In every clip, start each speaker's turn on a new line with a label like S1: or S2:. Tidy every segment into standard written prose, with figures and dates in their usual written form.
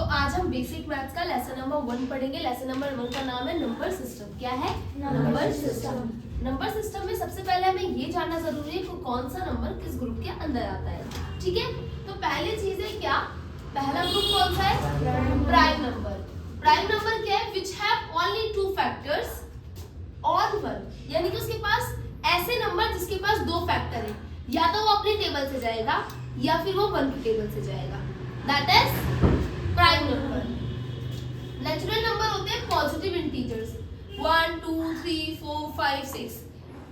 S1: आज हम basic maths का लेसन नंबर 1 पढ़ेंगे। लेसन नंबर 1 का नाम है नंबर सिस्टम। क्या है? Number system. नंबर सिस्टम में सबसे पहले हमें ये जानना जरूरी है कि कौन सा नंबर किस ग्रुप के अंदर आता है। ठीक है, तो पहली चीज है क्या, पहला ग्रुप कौन सा है? Prime number. प्राइम नंबर क्या है? Which have only 2 factors on 1, यानी कि उसके पास ऐसे नंबर जिसके पास 2 फैक्टर है, या तो वो अपने टेबल से जाएगा या फिर वो 1 के टेबल से जाएगा। That is prime number. Natural number होते हैं पॉजिटिव इंटीजर्स 1 2 3 4 5 6,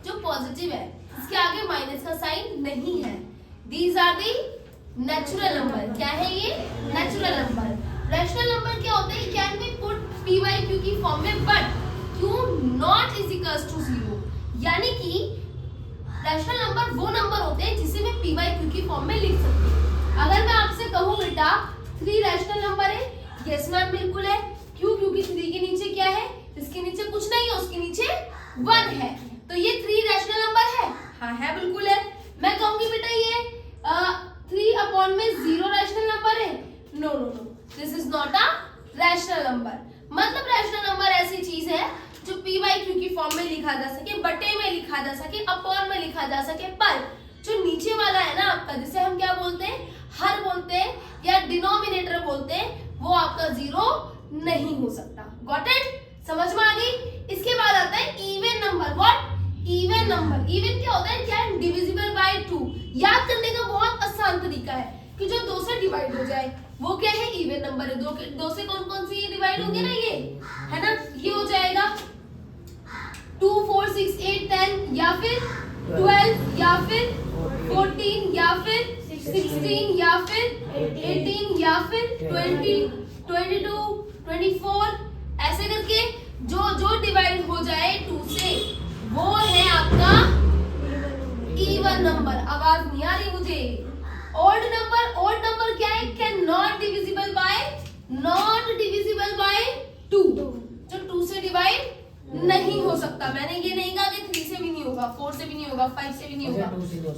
S1: जो पॉजिटिव है, इसके आगे माइनस का साइन नहीं है। These are the natural number. क्या है ये? Natural number. रैशनल नंबर क्या होते हैं? Can be put p by q की फॉर्म में, but q not is equals to 0, यानी कि रैशनल नंबर वो नंबर होते हैं जिसे मैं पी वाई क्यू की फॉर्म में लिख सकती हूँ। अगर मैं आपसे कहूँ बेटा 3 रैशनल नंबर है, यस मैम बिल्कुल है। क्यों? क्योंकि 3 के नीचे क्या है? इसके नीचे कुछ नहीं है, उसके नीचे 1 है, तो ये 3 रैशनल नंबर है। हाँ है, बिल्कुल है। मैं कहूंगी बेटा ये 3 अपॉन में 0 रैशनल नंबर है। No no no, this is not a rational number. मतलब रैशनल नंबर ऐसी चीज है जो पी वाई क्यू की फॉर्म में लिखा जा सके, बटे में लिखा जा सके, अपॉन में लिखा जा सके, पर जो नीचे वाला है ना आपका, जिसे हम क्या बोलते हैं? हर बोलते हैं या डिनोमिनेटर बोलते हैं, वो आपका 0 नहीं हो सकता। Got it? समझ में आ गई? इसके बाद आता है even number. What? Even number. Even क्या होता है? क्या? Divisible by 2। याद करने का बहुत आसान तरीका है कि जो 2 से डिवाइड हो जाए वो क्या है? इवन नंबर है। 2 से कौन कौन सी डिवाइड होंगे ना, ये है ना, ये हो जाएगा 2 4 6 8 10, या फिर 12, या फिर 14, या फिर 16, या फिर 18, या फिर 20 22 24, ऐसे करके जो जो डिवाइड हो जाए 2 से, वो है आपका इवन नंबर। आवाज नहीं आ रही मुझे? Odd number. ओड नंबर क्या है? Can not divisible by, not divisible by 2, जो 2 से डिवाइड नहीं हो सकता। मैंने ये नहीं कहा कि 3 से भी नहीं होगा, 4 से भी नहीं होगा, 5 से भी नहीं होगा,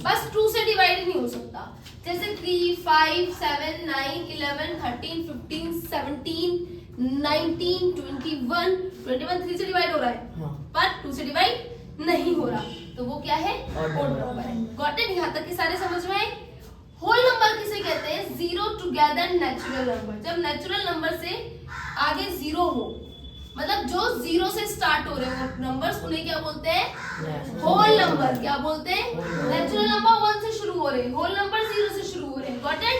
S1: बस 2 से डिवाइड नहीं हो सकता। जैसे 3 5 7 9 11 13 15 17 19 21 3 से डिवाइड हो रहा है, हाँ, पर 2 से डिवाइड नहीं हो रहा, तो वो क्या है? ओड नंबर है। Got it? यहाँ तक के सारे समझ में आए? होल नंबर किसे कहते हैं? 0 टुगेदर नेचुरल नंबर। जब नेचुरल नंबर से आगे 0 हो, मतलब जो 0 से स्टार्ट हो रहे हो नंबर्स, उन्हें क्या बोलते हैं? Whole number. क्या बोलते हैं? नेचुरल नंबर 1 से शुरू हो रहे, होल नंबर 0 से शुरू हो रहे। Got it?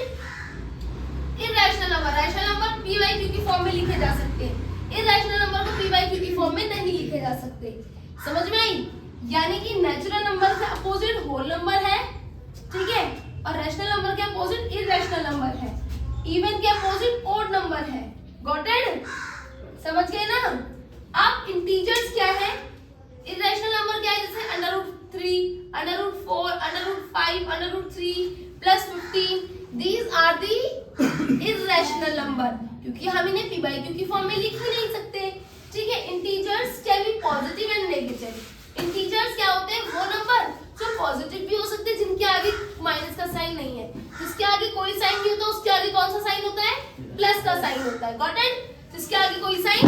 S1: Irrational number. Rational number p by q की फॉर्म में लिखे जा सकते हैं, इरैशनल नंबर को पी वाई क्यू की फॉर्म में नहीं लिखे जा सकते। समझ में आई? यानी कि नेचुरल नंबर के अपोजिट होल नंबर है, ठीक है, और रैशनल नंबर के अपोजिट इरैशनल नंबर है, इवन के अपोजिट ओड नंबर है। Got it? समझ गए ना? अब इंटीजर्स क्या है? इरैशनल नंबर क्या है? जैसे √3, √4, √5, √3 plus 15, these are the irrational number, क्योंकि हम इन्हें पी बाई क्यू की फॉर्म में लिख ही नहीं सकते। ठीक है, integers can be positive and negative. Integers क्या होते हैं? वो नंबर जो पॉजिटिव भी हो सकते हैं, जिनके आगे माइनस का साइन नहीं है, जिसके आगे कोई साइन नहीं होता, उसके आगे कौन सा साइन होता है? प्लस का साइन होता है। Got it? जिसके आगे कोई साइन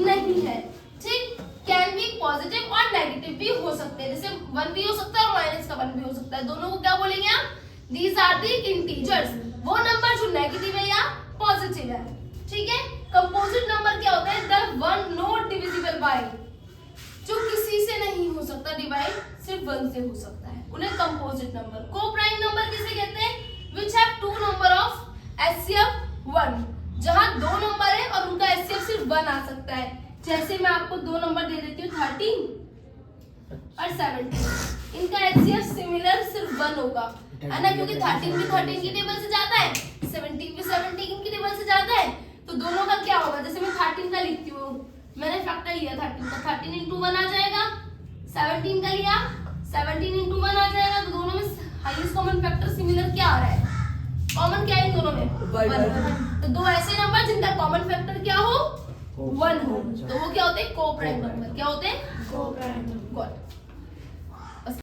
S1: नहीं है। ठीक, कैन बी पॉजिटिव और नेगेटिव भी हो सकते हैं, जैसे 1 भी हो सकता है और माइनस का 1 भी हो सकता है। दोनों को क्या बोलेंगे आप? These are the integers. वो नंबर जो नेगेटिव है या पॉजिटिव है। ठीक है, कंपोजिट नंबर क्या होता है? The one not divisible by, जो किसी से नहीं हो सकता डिवाइड, सिर्फ 1 से हो सकता है, उन्हें कंपोजिट नंबर। को-प्राइम नंबर किसे कहते हैं? Which have 2 number of HCF 1, जहां 2 नंबर है और उनका एचसीएफ सिर्फ 1 आ सकता है। जैसे मैं आपको 2 नंबर दे देती हूँ 13 और 17, इनका एचसीएफ सिमिलर सिर्फ 1 होगा, है ना, क्योंकि 13 भी 13 की टेबल से जाता है, 17 भी 17 की टेबल से जाता है, तो दोनों का क्या होगा? जैसे मैं 13 का लिखती हूँ, मैंने फैक्टर लिया 13 का, 13 into 1 आ जाएगा। 17 का लिया, 17 into 1 आ जाएगा। तो दोनों में हाईएस्ट कॉमन फैक्टर सिमिलर क्या आ रहा है? कॉमन क्या है इन दोनों में? 1। तो 2 ऐसे नंबर जिनका कॉमन फैक्टर क्या हो? 1 हो, तो वो क्या होते हैं? Co-prime number. क्या होते हैं? Co-prime number.